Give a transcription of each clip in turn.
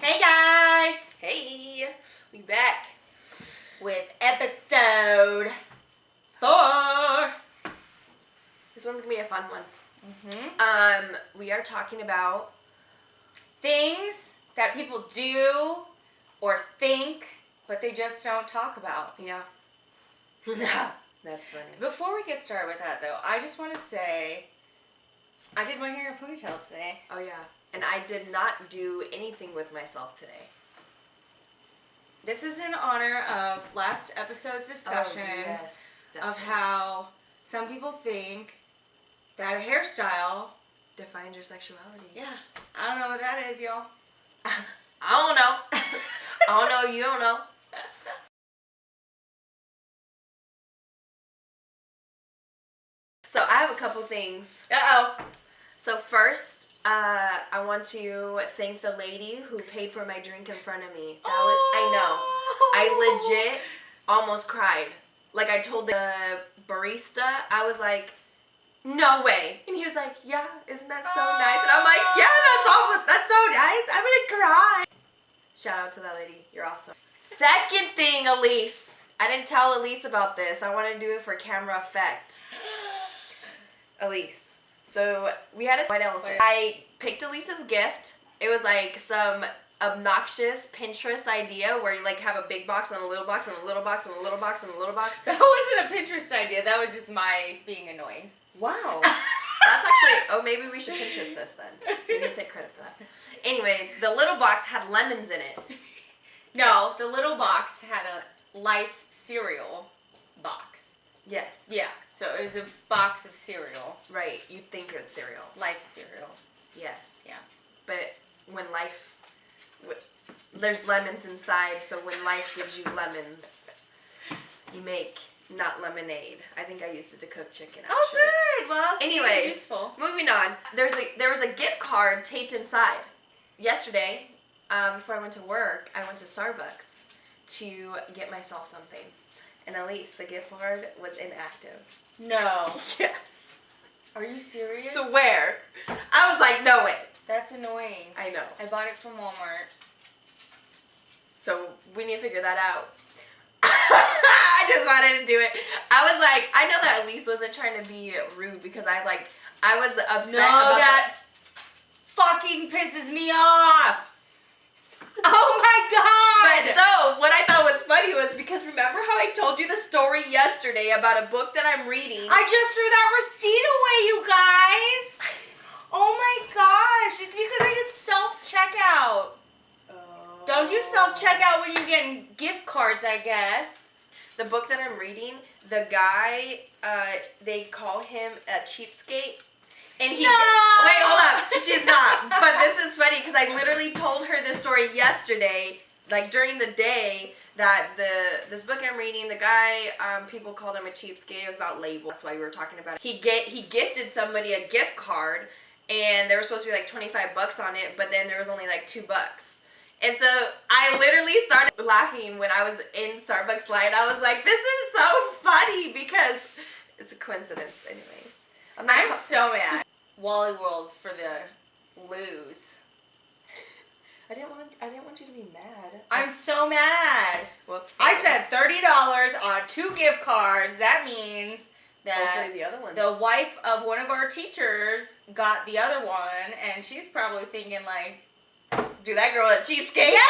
Hey guys! Hey, we back With episode 4. This one's gonna be a fun one. We are talking about Things that people do or think, but they just don't talk about. Yeah. That's funny. Before we get started with that though, I just want to say I did my hair in a ponytail today. Oh yeah. And I did not do anything with myself today. This is in honor of last episode's discussion of how some people think that a hairstyle defines your sexuality. Yeah. I don't know what that is, y'all. I don't know. I don't know. You don't know. So I have a couple things. Uh-oh. So first, I want to thank the lady who paid for my drink in front of me. I know. I legit almost cried. Like, I told the barista, I was like, no way. And he was like, yeah, isn't that so nice? And I'm like, yeah, that's so nice. I'm gonna cry. Shout out to that lady. You're awesome. Second thing, Alyse. I didn't tell Alyse about this. I want to do it for camera effect. Alyse. So we had a white elephant. I picked Alyse's gift. It was like some obnoxious Pinterest idea where you like have a big box and a little box and a little box and a little box and a little box. That wasn't a Pinterest idea. That was just my being annoying. Wow. That's actually, oh, maybe we should Pinterest this then. You need to take credit for that. Anyways, the little box had lemons in it. No, the little box had a Life cereal box. Yes. Yeah, so it was a box of cereal. Right, you'd think it's cereal. Life cereal. Yes. Yeah. But when life, there's lemons inside, so when life gives you lemons, you make not lemonade. I think I used it to cook chicken, actually. Oh, good. Well, anyway, useful. Moving on. There was a gift card taped inside. Yesterday, before I went to work, I went to Starbucks to get myself something. And Alyse, the gift card was inactive. No. Yes. Are you serious? Swear. I was like, no way. That's annoying. I know. I bought it from Walmart. So we need to figure that out. I just wanted to do it. I was like, I know that Alyse wasn't trying to be rude because I was upset about that fucking pisses me off. Oh my god! But so, what I thought was funny was because remember how I told you the story yesterday about a book that I'm reading? I just threw that receipt away, you guys! Oh my gosh, it's because I did self-checkout. Oh. Don't do self-checkout when you're getting gift cards, I guess. The book that I'm reading, the guy, they call him a cheapskate. And he, wait, hold up, she's not. But this is funny because I literally told her this story yesterday, like during the day, that this book I'm reading, the guy, people called him a cheapskate. It was about labels. That's why we were talking about it. He gifted somebody a gift card, and there was supposed to be like $25 on it, but then there was only like $2. And so I literally started laughing when I was in Starbucks line. I was like, this is so funny because it's a coincidence, anyways. I'm so mad. Wally World for the lose. I didn't want you to be mad. I'm so mad. Whoops. I spent $30 on 2 gift cards. That means that hopefully the other ones. The wife of one of our teachers got the other one, and she's probably thinking like, do that girl a cheapskate? Yes!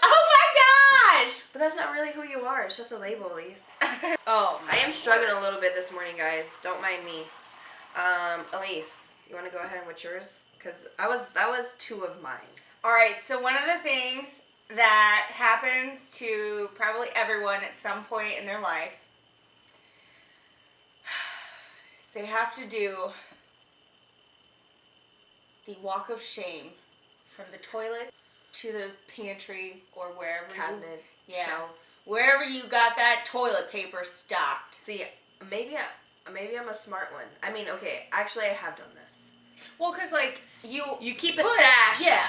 Oh my gosh! But that's not really who you are. It's just a label, Alyse. Oh, I am struggling a little bit this morning, guys. Don't mind me. Alyse, you want to go ahead with yours? Because that was 2 of mine. All right, so one of the things that happens to probably everyone at some point in their life is they have to do the walk of shame from the toilet to the pantry or wherever Cabinet, shelf. Wherever you got that toilet paper stocked. See, maybe I'm a smart one. I mean, okay, actually I have done this. Well, because like you keep a stash. Yeah.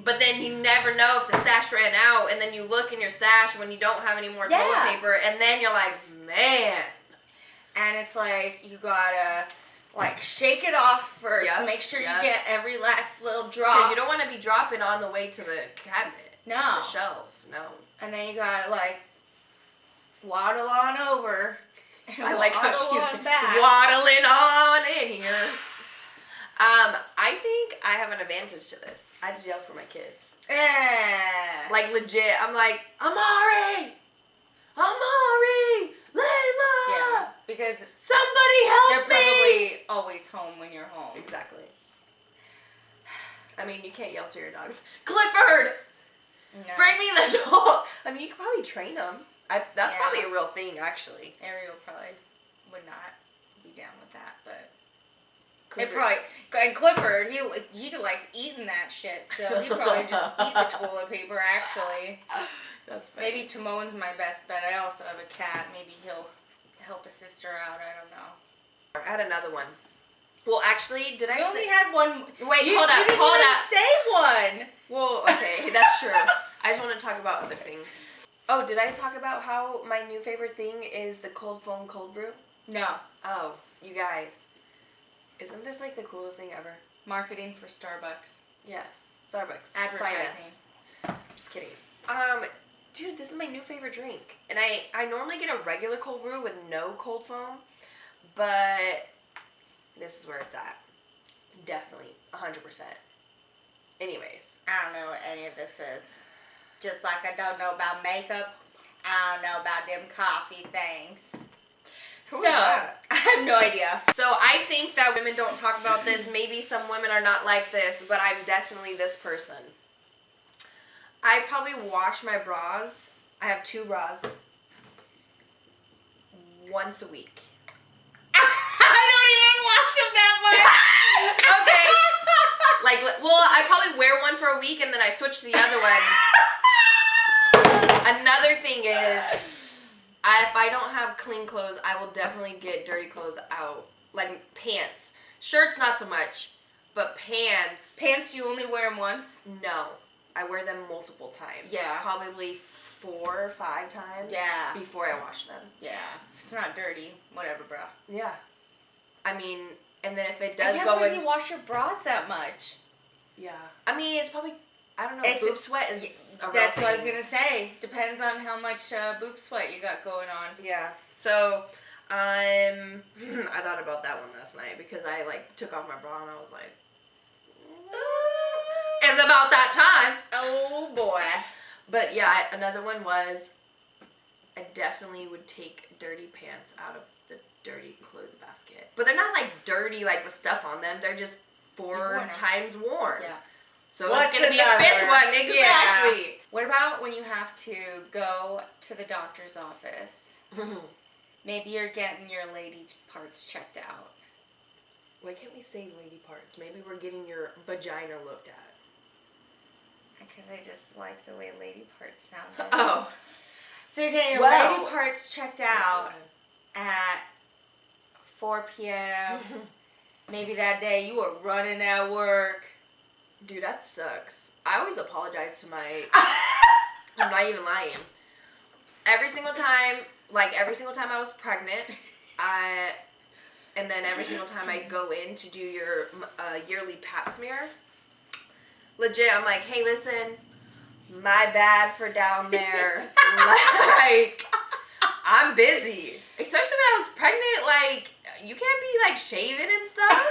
But then you never know if the stash ran out, and then you look in your stash when you don't have any more toilet paper, and then you're like, man. And it's like you gotta like shake it off first. Yep, Make sure yep. you get every last little drop. Because you don't want to be dropping on the way to the cabinet. No. The shelf. No. And then you gotta like waddle on over. And I like how waddle she's on back. waddling on in here. I think I have an advantage to this. I just yell for my kids. Like legit, I'm like, Amari! Layla! Yeah, because somebody help me! they're probably always home when you're home. Exactly. I mean, you can't yell to your dogs. Clifford! No. Bring me the dog! I mean, you could probably train them. That's Yeah. probably a real thing, actually. Ariel probably would not be down with that, but Clifford. it probably. And Clifford, he likes eating that shit, so he'd probably just eat the toilet paper. Actually, That's funny. maybe Timon's my best bet. I also have a cat. Maybe he'll help a sister out. I don't know. I had another one. Well, actually, did I You only say? had one. Wait, You hold up. didn't Hold even up. say one. Well, okay, that's true. I just want to talk about other things. Oh, did I talk about how my new favorite thing is the cold foam cold brew? No. Oh, you guys. Isn't this like the coolest thing ever? Marketing for Starbucks. Yes. Starbucks. Advertising. Sign us. Just kidding. Dude, this is my new favorite drink. And I normally get a regular cold brew with no cold foam, but this is where it's at. Definitely. 100%. Anyways. I don't know what any of this is. Just like I don't know about makeup, I don't know about them coffee things. Who is that? I have no idea. So I think that women don't talk about this. Maybe some women are not like this, but I'm definitely this person. I probably wash my bras. I have 2 bras. Once a week. I don't even wash them that much. Okay. Well, I probably wear one for a week and then I switch to the other one. Another thing is, if I don't have clean clothes, I will definitely get dirty clothes out. Like pants. Shirts, not so much. But pants. Pants, you only wear them once? No. I wear them multiple times. Yeah. Probably 4 or 5 times. Yeah. Before I wash them. Yeah. If it's not dirty, whatever, bro. Yeah. I mean, and then if it I does can't go believe in... you wash your bras that much. Yeah. I mean, it's probably... I don't know. It's- Boob sweat is a real That's what I was thing. going to say. Depends on how much boob sweat you got going on. Yeah. So, I thought about that one last night because I, took off my bra and I was like... It's about that time. Oh, boy. But, yeah, another one was... I definitely would take dirty pants out of the dirty clothes basket. But they're not, dirty, with stuff on them. They're just 4 times worn. Yeah. So What's it's going to be another? a 5th one. Exactly. Yeah. What about when you have to go to the doctor's office? Maybe you're getting your lady parts checked out. Why can't we say lady parts? Maybe we're getting your vagina looked at. Because I just like the way lady parts sound. Oh. So you're getting your Wow. lady parts checked out at 4 p.m. Maybe that day you were running at work. Dude, that sucks. I always apologize to my... I'm not even lying. Every single time I was pregnant, and then every single time I go in to do your yearly pap smear, legit, I'm like, hey, listen, my bad for down there. I'm busy. Especially when I was pregnant, you can't be, shaving and stuff.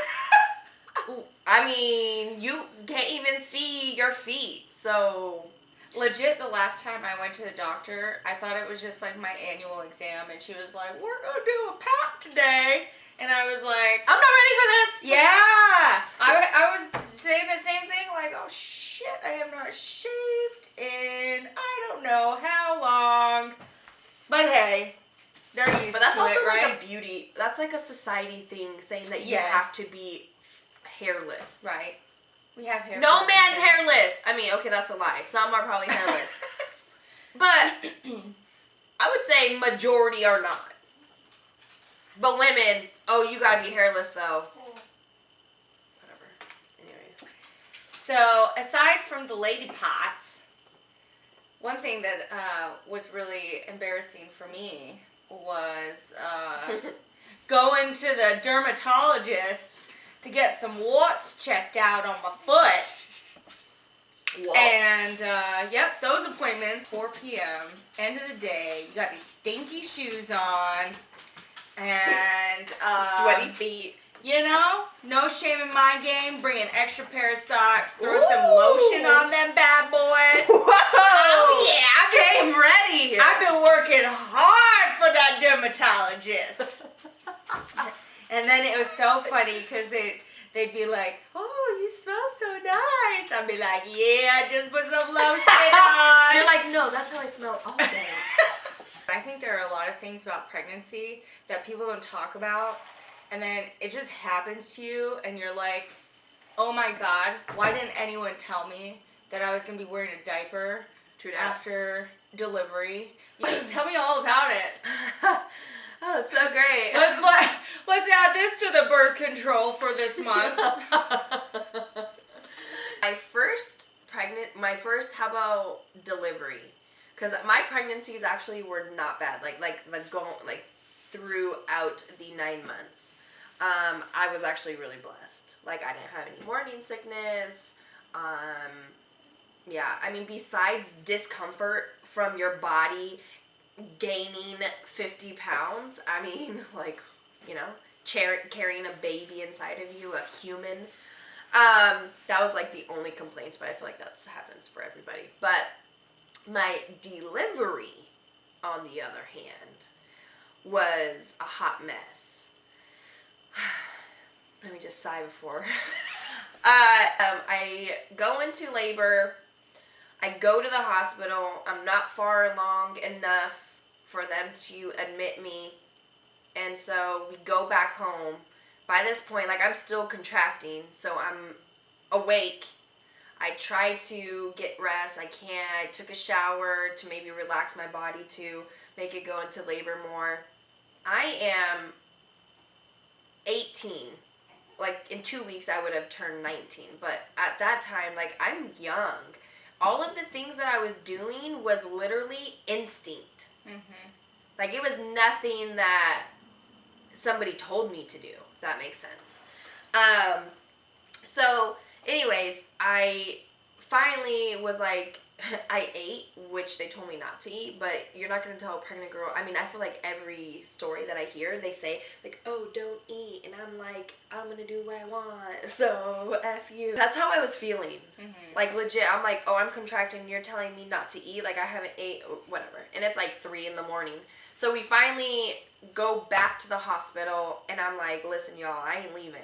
I mean, you can't even see your feet, so... Legit, the last time I went to the doctor, I thought it was just, my annual exam, and she was like, we're gonna do a pap today. And I was like... I'm not ready for this! Yeah! I was saying the same thing, oh, shit, I have not shaved in I don't know how long. But hey, they're used to it, But that's also right? a beauty, that's a society thing, saying that you Yes. have to be hairless. Right. We have hair. No man's hairless! I mean, okay, that's a lie. Some are probably hairless. But I would say majority are not. But women, oh, you gotta be hairless though. Whatever. Anyways. So, aside from the lady pots, one thing that was really embarrassing for me was going to the dermatologist to get some warts checked out on my foot. What? And, yep, those appointments, 4 p.m., end of the day, you got these stinky shoes on, and, sweaty feet. You know, no shame in my game, bring an extra pair of socks, throw some lotion on them bad boys. Whoa! Oh, yeah, game ready. I've been working hard for that dermatologist. And then it was so funny, because they'd be like, oh, you smell so nice. I'd be like, yeah, I just put some lotion on. You're like, no, that's how I smell all day. I think there are a lot of things about pregnancy that people don't talk about. And then it just happens to you. And you're like, oh my God, why didn't anyone tell me that I was going to be wearing a diaper after delivery? Tell me all about it. Oh, it's so great. Let's add this to the birth control for this month. My first, how about delivery? Because my pregnancies actually were not bad. Like throughout the 9 months, I was actually really blessed. Like, I didn't have any morning sickness. Yeah, I mean, besides discomfort from your body gaining 50 pounds, I mean, like, you know, carrying a baby inside of you, a human. That was like the only complaints, but I feel like that happens for everybody. But my delivery, on the other hand, was a hot mess. Let me just sigh before. I go into labor. I go to the hospital. I'm not far along enough for them to admit me. And so we go back home. By this point, like, I'm still contracting, so I'm awake. I try to get rest. I can't. I took a shower to maybe relax my body to make it go into labor more. I am 18. Like, in 2 weeks, I would have turned 19. But at that time, like, I'm young. All of the things that I was doing was literally instinct. Mm-hmm. Like, it was nothing that somebody told me to do, if that makes sense. So, anyways, I finally was like, I ate, which they told me not to eat, but you're not going to tell a pregnant girl. I mean, I feel like every story that I hear, they say, like, oh, don't eat. And I'm like, I'm going to do what I want. So, F you. That's how I was feeling. Mm-hmm. Like, legit, I'm like, oh, I'm contracting. You're telling me not to eat. Like, I haven't ate, or whatever. And it's like 3 a.m. So, we finally go back to the hospital. And I'm like, listen, y'all, I ain't leaving.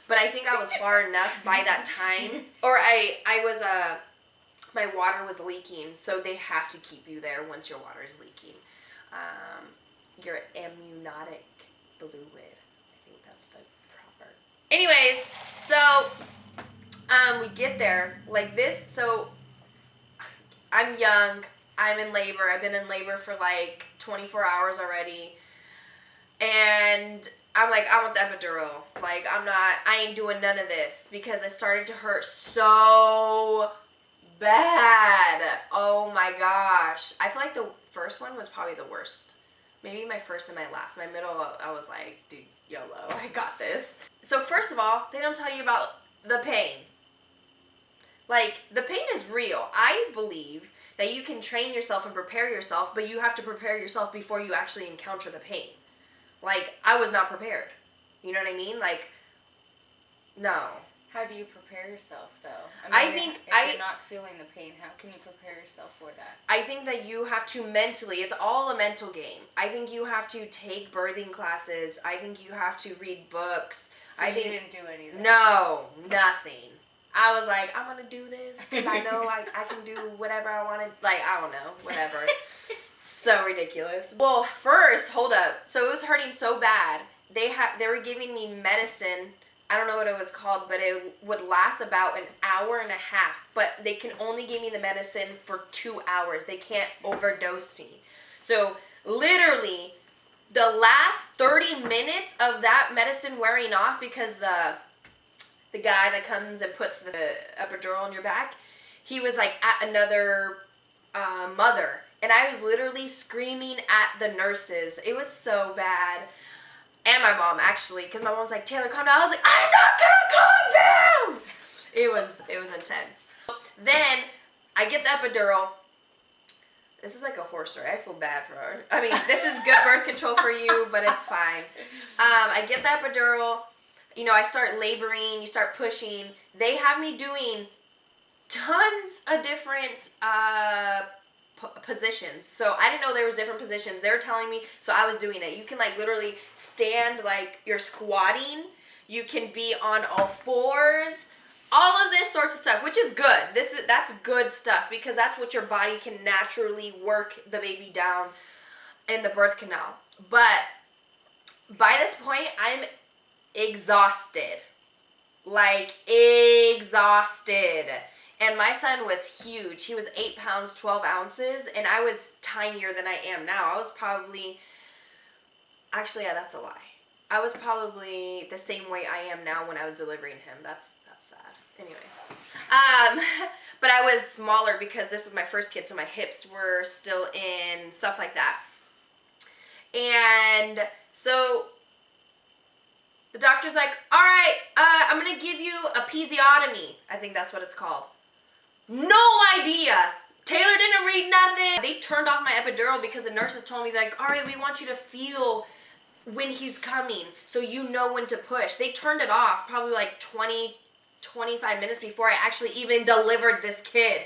But I think I was far enough by that time. Or I was, my water was leaking, so they have to keep you there once your water is leaking. Your amniotic fluid. I think that's the proper. Anyways, so we get there like this. So I'm young. I'm in labor. I've been in labor for like 24 hours already. And I'm like, I want the epidural. Like, I ain't doing none of this because it started to hurt so bad. Oh my gosh. I feel like the first one was probably the worst. Maybe my first and my last. My middle, I was like, dude, YOLO, I got this. So first of all, they don't tell you about the pain. Like, the pain is real. I believe that you can train yourself and prepare yourself, but you have to prepare yourself before you actually encounter the pain. Like, I was not prepared. You know what I mean? Like, no. How do you prepare yourself, though? I think if you're not feeling the pain, how can you prepare yourself for that? I think that you have to mentally, it's all a mental game. I think you have to take birthing classes. I think you have to read books. So you didn't do anything? No, nothing. I was like, I'm going to do this because I know I can do whatever I want to, like, I don't know, whatever. So ridiculous. Well, first, hold up. So it was hurting so bad. They were giving me medicine. I don't know what it was called, but it would last about an hour and a half. But they can only give me the medicine for 2 hours. They can't overdose me. So literally, the last 30 minutes of that medicine wearing off, because the guy that comes and puts the epidural in your back, he was like at another mother. And I was literally screaming at the nurses. It was so bad. and my mom, actually, because my mom was like, Taylor, calm down. I was like, I'm not gonna calm down. It was intense. Then I get the epidural. This is like a horror story. I feel bad for her. I mean, this is good birth control for you, but it's fine. I get the epidural. You know, I start laboring. You start pushing. They have me doing tons of different positions. So I didn't know there was different positions. They were telling me, so I was doing it. You can like literally stand like you're squatting. You can be on all fours. All of this sorts of stuff, which is good. That's good stuff because that's what your body can naturally work the baby down in the birth canal. But by this point, I'm exhausted. Like, exhausted. And my son was huge. He was 8 pounds, 12 ounces, and I was tinier than I am now. I was probably, actually, yeah, that's a lie. I was probably the same weight I am now when I was delivering him. That's sad. Anyways. But I was smaller because this was my first kid, so my hips were still in, stuff like that. And so the doctor's like, all right, I'm going to give you a episiotomy. I think that's what it's called. No idea. Taylor didn't read nothing. They turned off my epidural because the nurses told me, like, all right, we want you to feel when he's coming so you know when to push. They turned it off probably like 25 minutes before I actually even delivered this kid.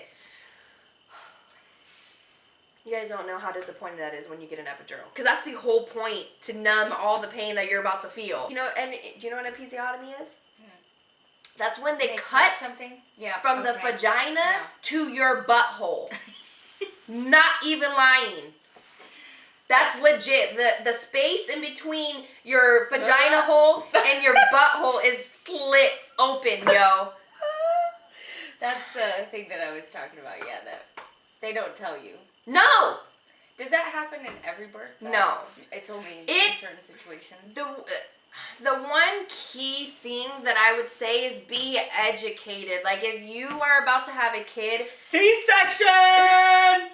You guys don't know how disappointing that is when you get an epidural. Because that's the whole point, to numb all the pain that you're about to feel. You know, and do you know what an episiotomy is? That's when they cut something from the vagina to your butthole. Not even lying. That's legit. The space in between your vagina hole and your butthole is slit open, yo. That's the thing that I was talking about, that they don't tell you. No! Does that happen in every birth? No. It's only in certain situations? The one key thing that I would say is be educated. Like, if you are about to have a kid... C-section!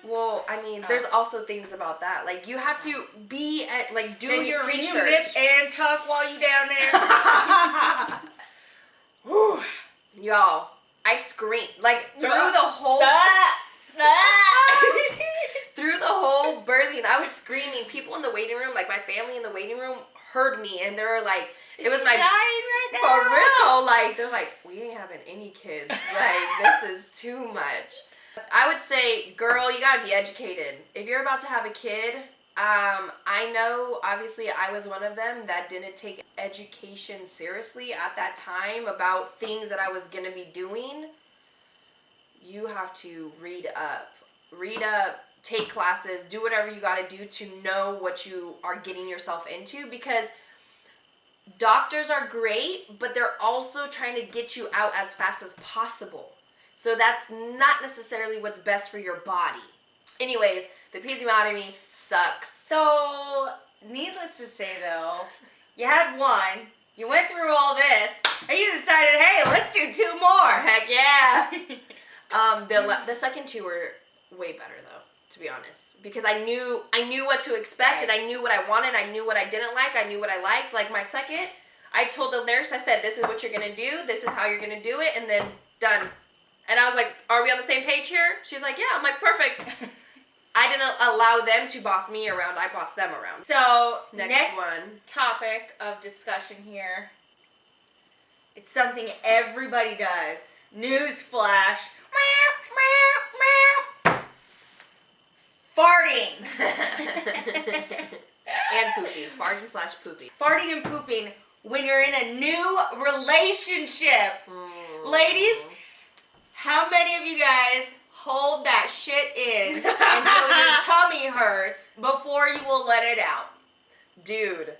Well, I mean, there's also things about that. Like, you have to be at, like, do your research. Can you nip and tuck while you down there? Y'all, I screamed. Like, through the whole... through the whole birthing, I was screaming. People in the waiting room, like, my family in the waiting room, heard me, and they were like, it was my dying right now? For real, like, they're like, we ain't having any kids, like, this is too much. I would say, girl, you gotta be educated. If you're about to have a kid, I know, obviously, I was one of them that didn't take education seriously at that time about things that I was gonna be doing. You have to read up, take classes, do whatever you got to do to know what you are getting yourself into, because doctors are great, but they're also trying to get you out as fast as possible. So that's not necessarily what's best for your body. Anyways, the episiotomy sucks. So, needless to say though, you had one, you went through all this, and you decided, hey, let's do 2 more. Heck yeah. The second 2 were way better though, to be honest, because I knew what to expect, and I knew what I wanted, I knew what I didn't like, I knew what I liked. Like my second, I told the nurse, I said, this is what you're gonna do, this is how you're gonna do it, and then done. And I was like, are we on the same page here? She's like, yeah. I'm like, perfect. I didn't allow them to boss me around, I bossed them around. So next topic of discussion here, it's something everybody does. Newsflash. Farting. And pooping. Farting/pooping. Farting and pooping when you're in a new relationship. Ladies, how many of you guys hold that shit in until your tummy hurts before you will let it out? Dude,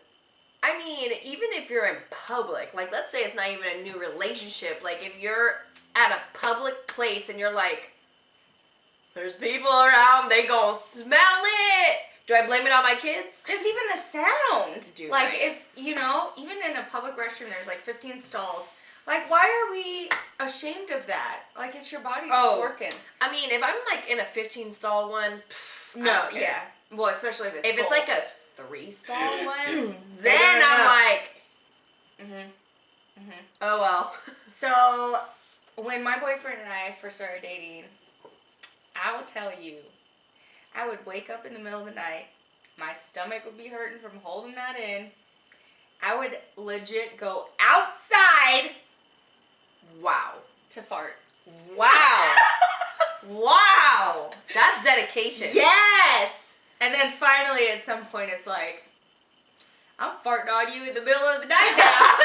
I mean, even if you're in public, like let's say it's not even a new relationship, like if you're at a public place and you're like, there's people around, they gon' smell it. Do I blame it on my kids? Just even the sound. Dude, like right. If, you know, even in a public restroom, there's like 15 stalls. Like, why are we ashamed of that? Like, it's your body just working. I mean, if I'm like in a 15 stall one, no, yeah. Well, especially if it's full. It's like a 3-stall one, then I'm like, oh well. So, when my boyfriend and I first started dating, I will tell you, I would wake up in the middle of the night, my stomach would be hurting from holding that in. I would legit go outside. Wow. To fart. Wow. Wow. That's dedication. Yes. And then finally, at some point, it's like, I'm farting on you in the middle of the night now.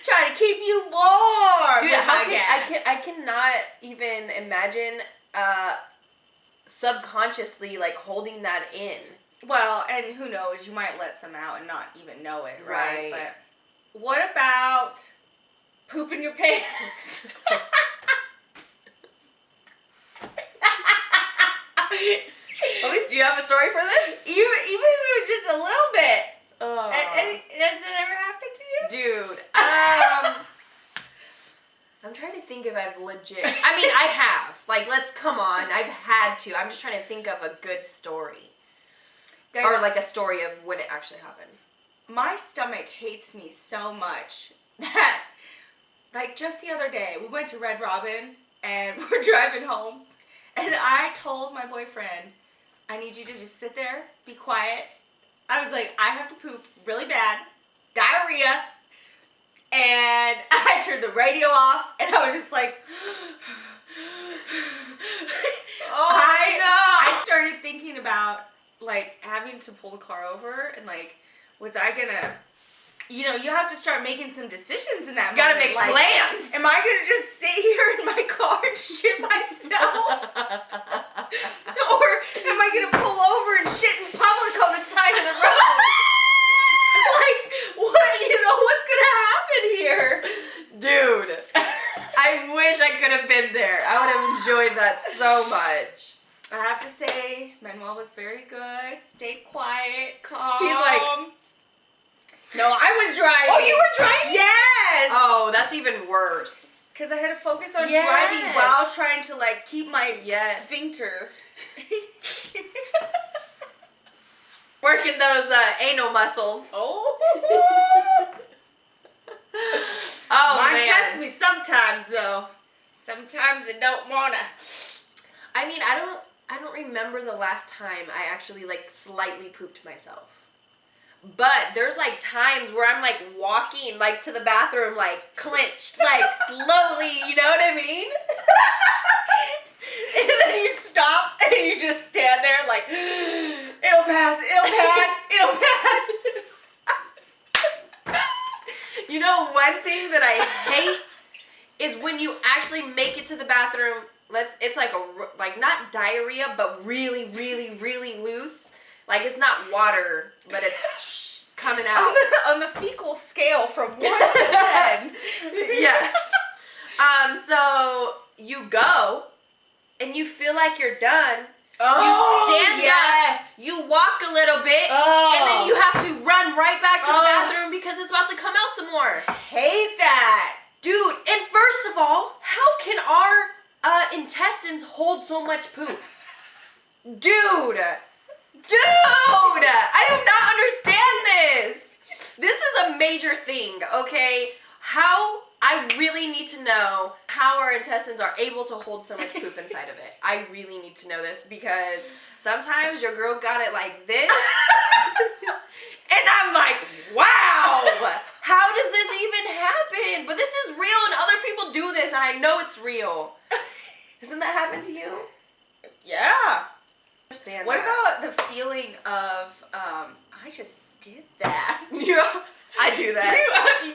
Trying to keep you warm. Dude, I cannot even imagine subconsciously like holding that in. Well, and who knows, you might let some out and not even know it, right? Right. But what about pooping your pants? Alyse, do you have a story for this? Even if it was just a little bit. Oh. And has it ever happened to you? Dude, I'm trying to think if I've legit. I mean, I have. Like, come on. I've had to. I'm just trying to think of a good story. Guys, Or like a story of when it actually happened. My stomach hates me so much that, like, just the other day, we went to Red Robin and we're driving home, and I told my boyfriend, I need you to just sit there, be quiet. I was like, I have to poop really bad, diarrhea, and I turned the radio off, and I was just like, I started thinking about, like, having to pull the car over, and, like, was I gonna, you know, you have to start making some decisions in that moment. You gotta make like, plans. Am I gonna just sit here in my car and shit myself? Or am I gonna pull over and shit in public on the side of the road? Like, what, you know, what's gonna happen here? Dude, I wish I could have been there. I would have enjoyed that so much. I have to say, Manuel was very good. Stayed quiet, calm. He's like, no, I was driving. oh, you were driving? Yes. Oh, that's even worse. Because I had to focus on Yes. driving while trying to, like, keep my Yes. sphincter. Working those anal muscles. Oh. Oh, Mine man. tests me sometimes, though. Sometimes it don't wanna. I mean, I don't remember the last time I actually, like, slightly pooped myself. But there's, like, times where I'm, like, walking, like, to the bathroom, like, clenched, like, slowly, you know what I mean? And then you stop and you just stand there like, it'll pass, it'll pass, it'll pass. You know, one thing that I hate is when you actually make it to the bathroom, it's like not diarrhea, but really, really, really loose. Like, it's not water, but it's coming out. On the fecal scale from 1 to 10. Yes. So you go, and you feel like you're done. Oh, You stand yes. up, you walk a little bit, and then you have to run right back to the bathroom because it's about to come out some more. Hate that. Dude, and first of all, how can our intestines hold so much poop? Dude, I do not understand this. This is a major thing, okay? I really need to know how our intestines are able to hold so much poop inside of it. I really need to know this because sometimes your girl got it like this. And I'm like, wow, how does this even happen? But this is real and other people do this and I know it's real. Hasn't that happened to you? Yeah. Understand What that. about the feeling of, I just did that? Yeah, I do that.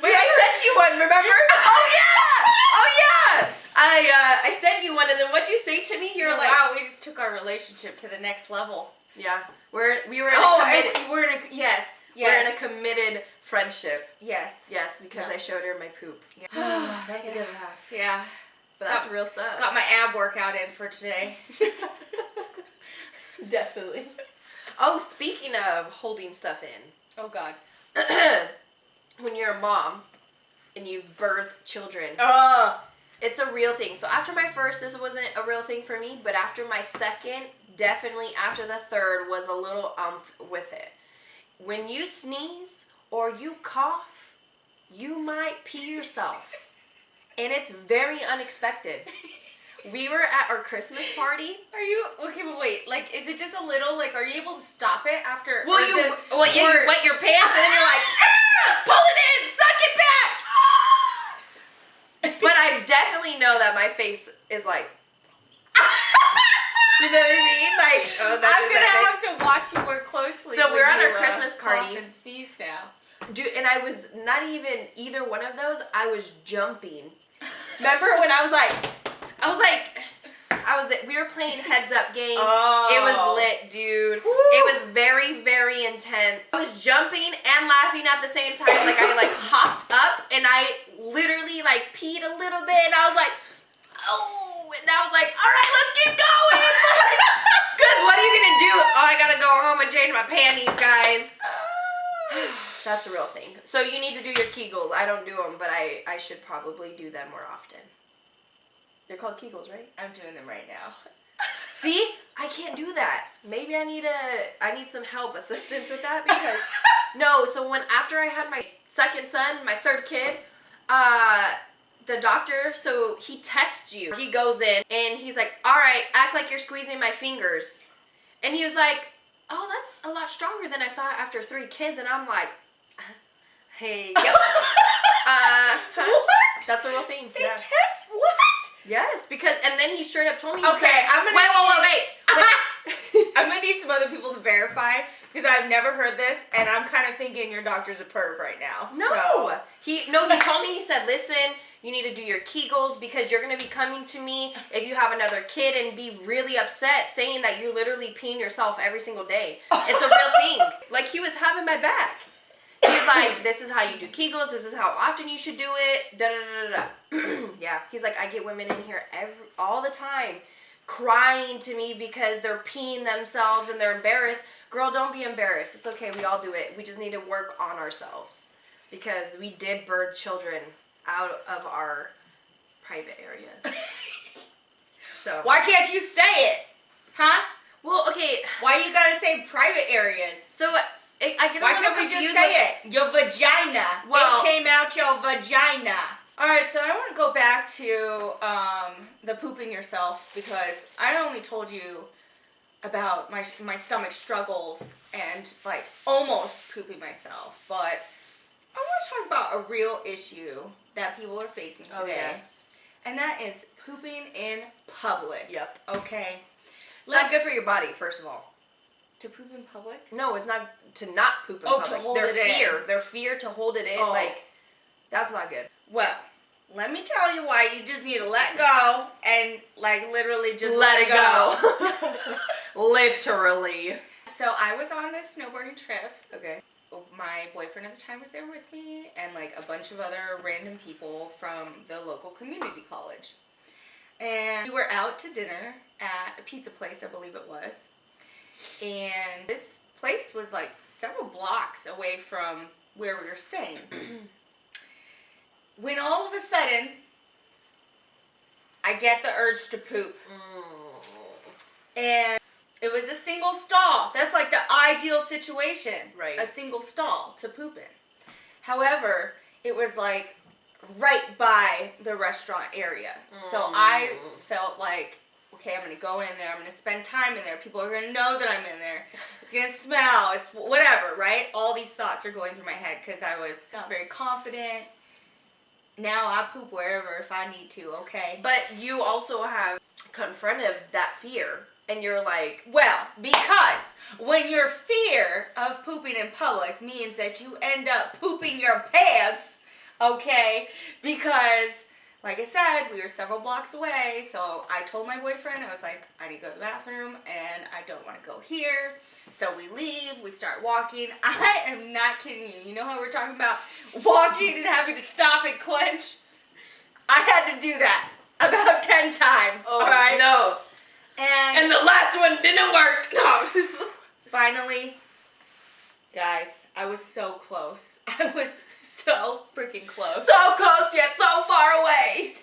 Wait, I sent you one, remember? Oh yeah! I sent you one, and then what'd you say to me? You're like, wow, we just took our relationship to the next level. yeah, we were in a committed. Yes. We're in a committed friendship. Yes. Yes, because Yeah. I showed her my poop. Yeah. That was a good laugh. Yeah. But that's real stuff. Got my ab workout in for today. Definitely. Oh, speaking of holding stuff in. Oh God. When you're a mom and you've birthed children, it's a real thing. So after my first, this wasn't a real thing for me, but after my second, definitely after the third was a little with it. when you sneeze or you cough, you might pee yourself. And it's very unexpected. We were at our Christmas party. Are you okay? But wait, like, is it just a little? Like, are you able to stop it after? Well, you wet your pants and then you're like, pull it in, suck it back. But I definitely know that my face is like, you know what I mean? Like, oh, that's I'm gonna have to watch you more closely. So we're when at you, our Christmas party. cough and sneeze now. Dude, and I was not even either one of those. I was jumping. Remember when we were playing heads up game. Oh. It was lit, dude. Woo. It was very, very intense. I was jumping and laughing at the same time. Like I hopped up and I literally peed a little bit and I was like, oh, and I was like, all right, let's keep going. Because what are you gonna do? Oh, I gotta go home and change my panties, guys. That's a real thing. So you need to do your Kegels. I don't do them, but I should probably do them more often. They're called Kegels, right? I'm doing them right now. See? I can't do that. Maybe I need some help, assistance with that because no, so after I had my second son, my third kid, the doctor, so he tests you. He goes in and he's like, all right, act like you're squeezing my fingers. And he was like, oh, that's a lot stronger than I thought after 3 kids. And I'm like, hey, yep. What? That's a real thing. They Yeah. test what? Yes, because, and then he straight up told me, he Okay, said, I'm gonna wait. I'm gonna need some other people to verify because I've never heard this, and I'm kind of thinking your doctor's a perv right now. No, so. he told me, he said, listen, you need to do your Kegels because you're going to be coming to me if you have another kid and be really upset saying that you're literally peeing yourself every single day. It's a real thing. Like, he was having my back. He's like, this is how you do Kegels. This is how often you should do it. Da da da da. Yeah. He's like, I get women in here all the time crying to me because they're peeing themselves and they're embarrassed. Girl, don't be embarrassed. It's okay. We all do it. We just need to work on ourselves because we did birth children out of our private areas. So Why can't you say it? Huh? well, okay. Why you gotta say private areas? So I get a Why little can't we just confused say with- it? Your vagina. Well- It came out your vagina. Alright, so I want to go back to the pooping yourself because I only told you about my stomach struggles and almost pooping myself, but I want to talk about a real issue that people are facing today. Oh, yes. And that is pooping in public. Yep. Okay. It's not good for your body, first of all. To poop in public? No, it's not to not poop in Oh, public. to hold their it in. fear. Their fear to hold it in. Oh. That's not good. Well, let me tell you why you just need to let go and literally just Let it go. Literally. So I was on this snowboarding trip. Okay. My boyfriend at the time was there with me and a bunch of other random people from the local community college. And we were out to dinner at a pizza place, I believe it was. And this place was several blocks away from where we were staying. When all of a sudden, I get the urge to poop. And it was a single stall. That's the ideal situation. Right. A single stall to poop in. However, it was right by the restaurant area. So I felt okay, I'm going to go in there. I'm going to spend time in there. People are going to know that I'm in there. It's going to smell. It's whatever, right? All these thoughts are going through my head because I was not very confident. Now I poop wherever if I need to, okay? But you also have confronted that fear. And you're like... Well, because when your fear of pooping in public means that you end up pooping your pants, okay? Because... like I said, we were several blocks away, so I told my boyfriend, I was like, I need to go to the bathroom, and I don't want to go here. So we leave, we start walking. I am not kidding you. You know how we're talking about walking and having to stop and clench? I had to do that about 10 times, all right? No. And the last one didn't work. No. Finally, guys, I was so close. I was so freaking close. So close yet so far away.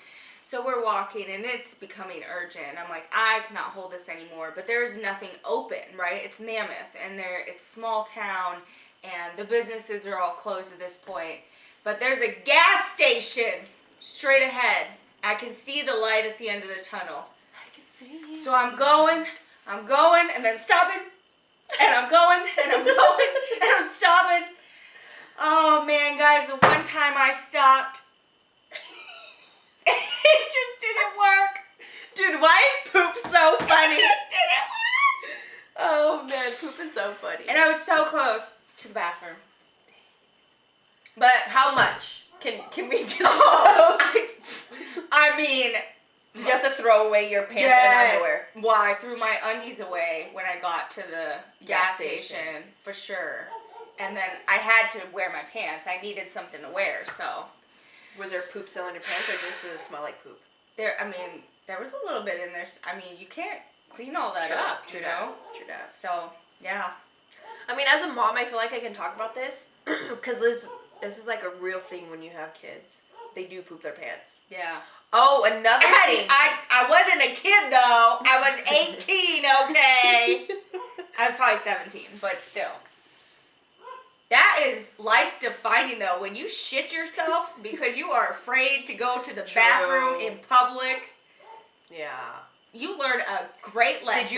So we're walking and it's becoming urgent. I'm like, I cannot hold this anymore. But there's nothing open, right? It's Mammoth and it's small town and the businesses are all closed at this point. But there's a gas station straight ahead. I can see the light at the end of the tunnel. I can see. So I'm going, and then stopping, and I'm going, and I'm going, and I'm stopping. Oh man, guys, the one time I stopped, it just didn't work. Dude, why is poop so funny? It just didn't work. Oh man, poop is so funny. And I was so close to the bathroom. But how much? Can we just I mean, did you have to throw away your pants and underwear? Well, I threw my undies away when I got to the gas station for sure. And then I had to wear my pants. I needed something to wear, so. Was there poop still in your pants, or just does it smell like poop? There was a little bit in there. I mean, you can't clean all that up, True you know? True that. So, yeah. I mean, as a mom, I feel like I can talk about this, because this is like a real thing when you have kids. They do poop their pants. Yeah. Oh, another thing. I wasn't a kid, though. I was 18, okay? I was probably 17, but still. That is life-defining, though. When you shit yourself because you are afraid to go to the bathroom in public. Yeah. You learn a great lesson.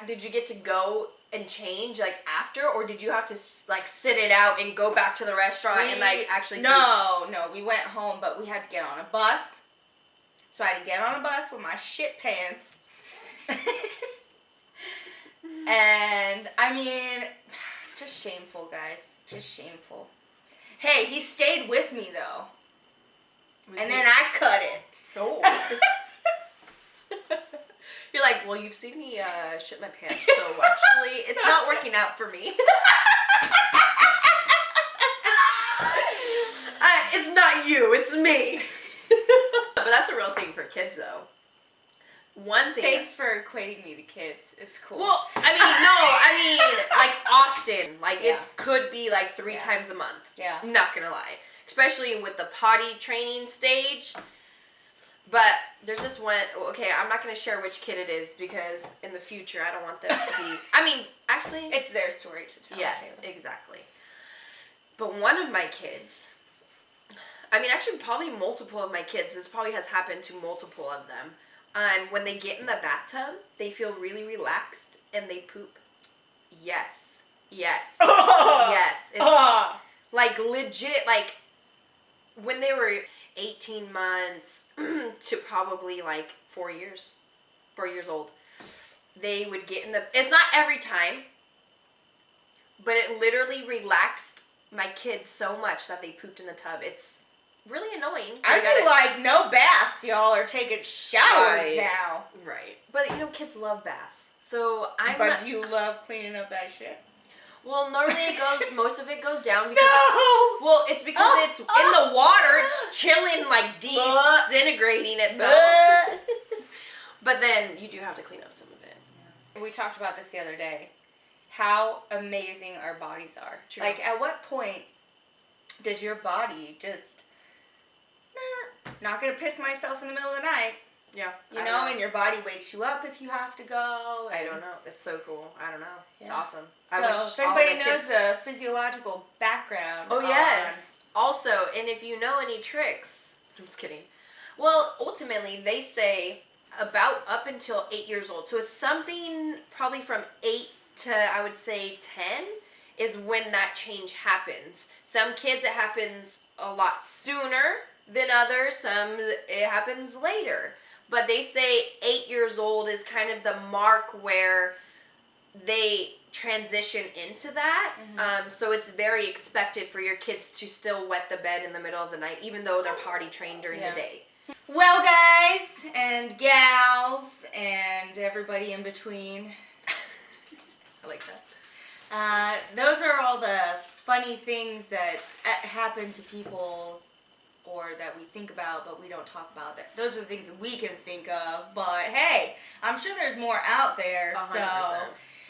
Did you get to go and change, like, after? Or did you have to, like, sit it out and go back to the restaurant and, like, actually No, we went home, but we had to get on a bus. So I had to get on a bus with my shit pants. And, I mean, just shameful, guys. Just shameful. Hey, he stayed with me, though. Then I cut it. Oh. You're like, well, you've seen me shit my pants, so actually, it's not working out for me. It's not you, it's me. But that's a real thing for kids, though. One thing. Thanks for equating me to kids. It's cool. Well, like often. Like, it could be like 3 times a month. Yeah. Not gonna lie. Especially with the potty training stage. But there's this one, okay, I'm not going to share which kid it is because in the future I don't want them to be, actually. It's their story to tell. Yes, exactly. But one of my kids, actually probably multiple of my kids, this probably has happened to multiple of them. When they get in the bathtub, they feel really relaxed and they poop. Yes. Yes. Yes. It's like legit, like when they were 18 months to probably like 4 years old, they would get in the, it's not every time, but it literally relaxed my kids so much that they pooped in the tub. It's really annoying. I feel like no baths, y'all are taking showers now. Right. But kids love baths. So do you love cleaning up that shit? Well, normally most of it goes down because no! It's because it's in the water, it's chilling, like disintegrating itself. But then you do have to clean up some of it. We talked about this the other day. How amazing our bodies are. True. Like, at what point does your body just, not gonna piss myself in the middle of the night? Yeah. You know, and your body wakes you up if you have to go. I don't know. It's so cool. I don't know. It's awesome. So if anybody knows a physiological background. Oh, yes. Also, and if you know any tricks. I'm just kidding. Well, ultimately, they say about up until 8 years old. So it's something probably from 8 to, I would say, 10 is when that change happens. Some kids, it happens a lot sooner than others. Some, it happens later. But they say 8 years old is kind of the mark where they transition into that. Mm-hmm. So it's very expected for your kids to still wet the bed in the middle of the night, even though they're potty trained during the day. Well, guys and gals and everybody in between. I like that. Those are all the funny things that happen to people or that we think about, but we don't talk about. That those are the things that we can think of. But hey, I'm sure there's more out there. 100%. So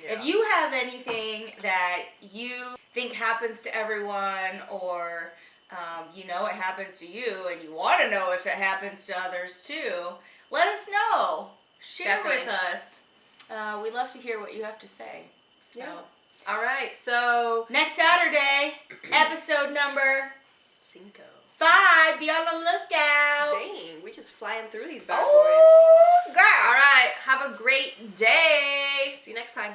if you have anything that you think happens to everyone, or it happens to you, and you want to know if it happens to others too, let us know. Share with us. We love to hear what you have to say. So, All right, so Next Saturday, episode number 5. Be on the lookout. Dang, we just flying through these bad boys. Oh, girl. All right, have a great day. See you next time.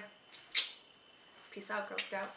Peace out, Girl Scout.